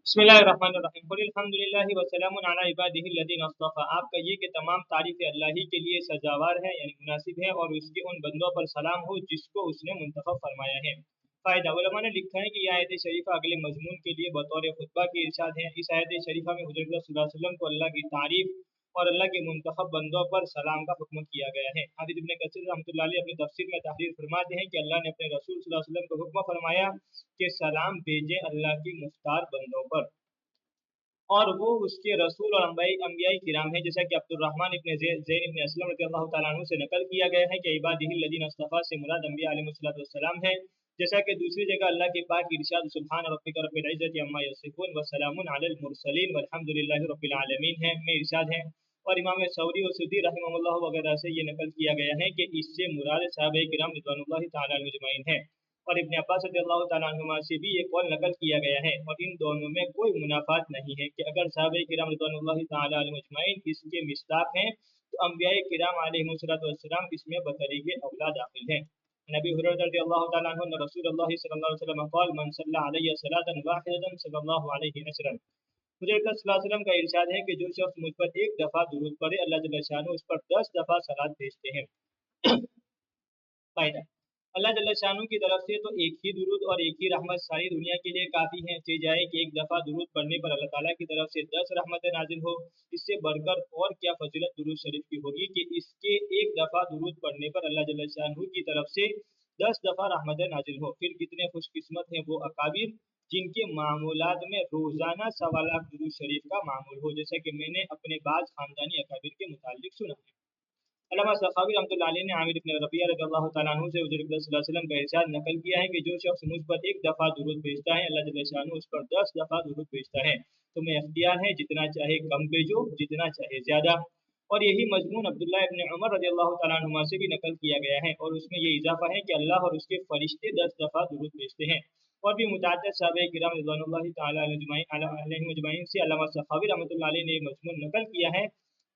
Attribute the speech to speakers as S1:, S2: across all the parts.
S1: बिस्मिल्लाहिर्रहमानिर्रहीम कुल अल्हम्दुलिल्लाहि व सलामुन अला इबादिहि अल्लज़ीना इस्तफ़ा। आप कहिए कि तमाम तारीफ़ें अल्लाह ही के लिए सजावार है यानी मुनासिब है और उसके उन बंदों पर सलाम हो जिसको उसने मुंतखब फरमाया है। फ़ायदा उलमा ने लिखा है कि यह आयत शरीफा अगले मजमून के लिए बतौर खुतबा के इरशाद है। इस आयत शरीफा में हुज़ूर सल्लल्लाहु अलैहि वसल्लम को अल्लाह की तारीफ और अल्लाह के मुंतखब बंदों पर सलाम का हुक्म किया गया है। हाफिज़ इब्न कसीर रहमतुल्लाह अलैह अपनी तफसीर में तहरीर फरमाते हैं कि अल्लाह ने अपने रसूल सल्लल्लाहु अलैहि वसल्लम को हुक्म फरमाया कि सलाम भेजें अल्लाह की मुख्तार बंदों पर, और वो उसके रसूल और अंबियाई किराम है। जैसा कि अब्दुर्रहमान इब्न ज़ैद इब्न असलम रज़ियल्लाहु ताला अन्हु से नकल किया गया है कि इबादिहिल लज़ीना इस्तफ़ा से मुराद अंबिया अलैहिस्सलातु वस्सलाम है। जैसा कि दूसरी जगह अल्लाह के पाक इरशाद सुब्हान रब्बिका रब्बिल इज़्ज़ति अम्मा यसिफून व सलामुन अलल मुरसलीन वल्हम्दुलिल्लाहि रब्बिल आलमीन है में इरशाद है। और इमाम सऊदी और सुद्दी रहमहुल्लाह वगैरह से ये नकल किया गया है कि इससे मुराद सहाबाए किराम रिज़वानुल्लाहि तआला अलैहिम अजमईन है। और इब्न अब्बास रज़ियल्लाहु तआला अन्हुमा से भी एक कौल नकल किया गया है। और इन दोनों में कोई मुनाफात नहीं है कि अगर सहाबाए किराम रिज़वानुल्लाहि तआला अलैहिम अजमईन इसके मिस्दाक हैं तो अंबियाए किराम अलैहिमुस्सलातु वस्सलाम इसमें बतरीके औला दाखिल हैं। नबी हुरैरा रज़ियल्लाहु तआला अन्हु ने रसूलुल्लाह सल्लल्लाहु अलैहि वसल्लम क़ाल मन सल्ला अलैहि सलातन वाहिदतन सल्लल्लाहु अलैहि अशरन। हुज़ूर सल्लल्लाहु अलैहि वसल्लम का इरशाद है कि जो शख्स मुझ पर एक दफ़ा दुरूद पढ़े अल्लाह जल्ल शानु उस पर 10 दफ़ा सलात भेजते हैं। फ़ायदा अल्लाह जल्ल शानु की तरफ से तो एक ही दुरूद और एक ही रहमत सारी दुनिया के लिए काफ़ी है। चे जाए कि एक दफ़ा दुरूद पढ़ने पर अल्लाह ताला की तरफ से 10 रहमतें नाजिल हो, इससे बढ़कर और क्या फजीलत दुरूद शरीफ की होगी कि इसके एक दफ़ा दुरूद पढ़ने पर अल्लाह जल्ल शानु की तरफ से 10 दफ़ा रहमतें नाजिल हो। फिर कितने खुशकिस्मत हैं वो अकाबिर जिनके मामूलात में रोज़ाना सवा लाख दुरूद शरीफ का मामूल हो, जैसा कि मैंने अपने बाज़ ख़ानदानी अकाबिर के मुतालिक सुना है। अल्लामा सखावी रहमतुल्लाह अलैह ने आमिर इब्न रबिया रज़ियल्लाहु तआला अन्हु से हुज़ूर सल्लल्लाहु अलैहि वसल्लम का इरशाद नकल किया है कि जो शख्स मुझ पर एक दफ़ा दुरूद भेजता है अल्लाह जल्ल शानु उस पर 10 दफ़ा दुरूद भेजता है। तुम्हें अख्तियार है जितना चाहे कम भेजो जितना चाहे ज़्यादा। और यही मजमून अब्दुल्लाह इब्न उमर रज़ियल्लाहु तआला अन्हुमा से भी नकल किया गया है और उसमें ये इजाफा है कि अल्लाह और उसके फरिश्ते 10 दफ़ा दुरूद भेजते हैं। और भी मुतअद्दिद सहाबाए किराम रिज़वानुल्लाहि तआला अलैहिम अजमईन से अल्लामा सखावी रहमतुल्लाह अलैह ने मजमून नकल किया है।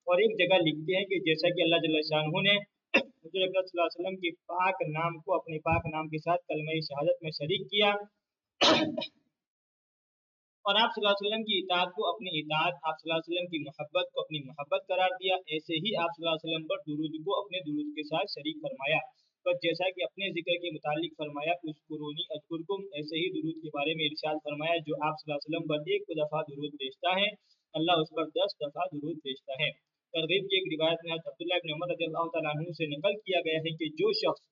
S1: और एक जगह लिखते हैं कि जैसा कि अल्लाह जल्ल शानहू ने हुज़ूर अकरम सल्लल्लाहु अलैहि वसल्लम के पाक नाम को अपने पाक नाम के साथ कलमा शहादत में शरीक किया और आप सल्लल्लाहु अलैहि वसल्लम की इताअत को अपनी इताअत, आप सल्लल्लाहु अलैहि वसल्लम की मोहब्बत को अपनी मोहब्बत करार दिया, ऐसे ही आप सल्लल्लाहु अलैहि वसल्लम पर दुरूद को अपने दुरूद के साथ शरीक फरमाया। पर जैसा कि अपने जिक्र के मुतालिक फरमाया उज़कुरूनी अज़कुरकुम, ऐसे ही दुरूद के बारे में इरशाद फरमाया जो आप सल्लल्लाहु अलैहि वसल्लम पर एक दफ़ा दुरूद भेजता है अल्लाह उस पर 10 दफ़ा दुरूद भेजता है। तरगीब की एक रिवायत में अब्दुल्लाह इब्न उमर रज़ियल्लाहु तआला अन्हु से नकल किया गया है कि जो शख्स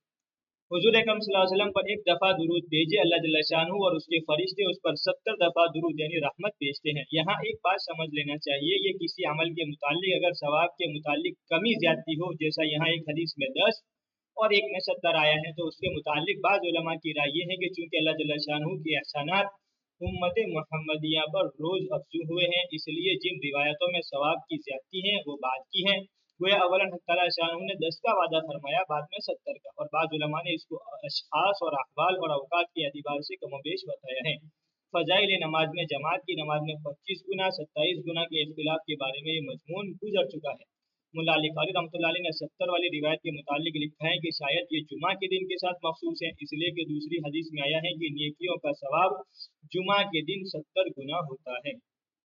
S1: हुज़ूर अकरम सल्लल्लाहु अलैहि वसल्लम पर एक दफ़ा दुरूद भेजे अल्लाह जल्ल शानहू और उसके फरिश्ते उस पर 70 दफ़ा दुरूद यानी रहमत भेजते हैं। यहाँ एक बात समझ लेना चाहिए, ये किसी अमल के मुतालिक अगर सवाब के मुतालिक कमी ज्यादती हो, जैसा यहाँ एक हदीस में 10 और एक में 70 आया है, तो उसके मुतालिक बाज़ उलमा की राय ये है कि चूंकि अल्लाह जल्ल शानहू के एहसानात उम्मत मुहम्मदिया पर रोज अफजू हुए हैं, इसलिए जिन रिवायतों में सवाब की ज्यादती है वो बाद की है। गोया अवलन हक़ तआला शानहू ने 10 का वादा फरमाया, बाद में 70 का, और बाद उलमा ने इसको अशखास और अहवाल और अवकात के एतबार से कमोबेश बताया है। फ़ज़ाइल नमाज में जमात की नमाज में 25 गुना 27 गुना के इख्तिलाफ के बारे में ये मजमून गुजर चुका है। मुल्ला अली क़ारी रहमतुल्लाह अलैह ने 70 वाली रिवायत के मुतालिक लिखा है कि शायद ये जुमा के दिन के साथ मखसूस है, इसलिए कि दूसरी हदीस में आया है कि नेकियों का सवाब जुमा के दिन 70 गुना होता है।